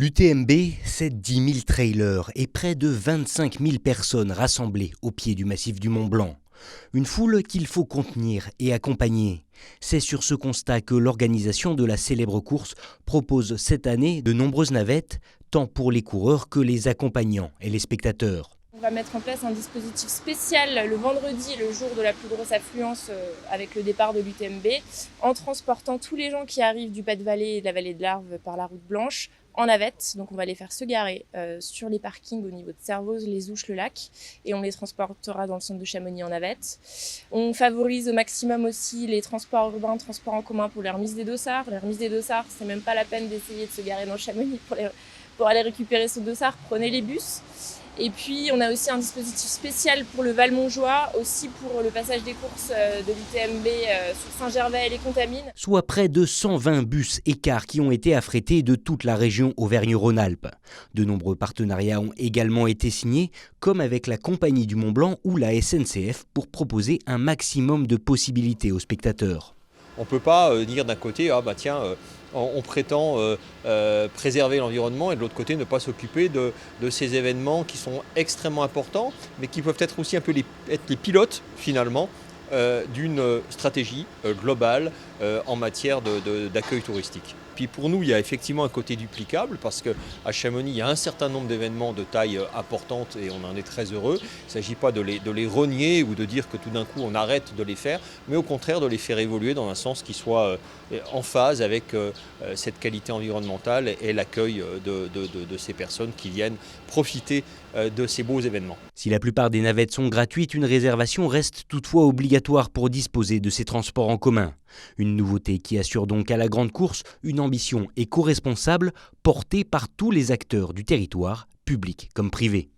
L'UTMB, c'est 10 000 trailers et près de 25 000 personnes rassemblées au pied du massif du Mont Blanc. Une foule qu'il faut contenir et accompagner. C'est sur ce constat que l'organisation de la célèbre course propose cette année de nombreuses navettes, tant pour les coureurs que les accompagnants et les spectateurs. On va mettre en place un dispositif spécial le vendredi, le jour de la plus grosse affluence avec le départ de l'UTMB, en transportant tous les gens qui arrivent du Pas-de-Valais et de la vallée de l'Arve par la route blanche en navette. Donc on va les faire se garer sur les parkings au niveau de Servoz, les Ouches, le lac, et on les transportera dans le centre de Chamonix en navette. On favorise au maximum aussi les transports urbains, transports en commun pour les remises des dossards. Les remises des dossards, c'est même pas la peine d'essayer de se garer dans Chamonix pour aller récupérer ce dossard, prenez les bus. Et puis on a aussi un dispositif spécial pour le Val-Montjoie, aussi pour le passage des courses de l'UTMB sur Saint-Gervais et les Contamines. Soit près de 120 bus et cars qui ont été affrétés de toute la région Auvergne-Rhône-Alpes. De nombreux partenariats ont également été signés, comme avec la Compagnie du Mont Blanc ou la SNCF, pour proposer un maximum de possibilités aux spectateurs. On ne peut pas dire d'un côté, on prétend préserver l'environnement et de l'autre côté ne pas s'occuper de ces événements qui sont extrêmement importants, mais qui peuvent être aussi un peu être les pilotes finalement d'une stratégie globale en matière d'accueil touristique. Puis pour nous, il y a effectivement un côté duplicable parce qu'à Chamonix, il y a un certain nombre d'événements de taille importante et on en est très heureux. Il ne s'agit pas de les renier ou de dire que tout d'un coup on arrête de les faire, mais au contraire de les faire évoluer dans un sens qui soit en phase avec cette qualité environnementale et l'accueil de ces personnes qui viennent profiter de ces beaux événements. Si la plupart des navettes sont gratuites, une réservation reste toutefois obligatoire pour disposer de ces transports en commun. Une nouveauté qui assure donc à la grande course une ambition éco-responsable portée par tous les acteurs du territoire, public comme privé.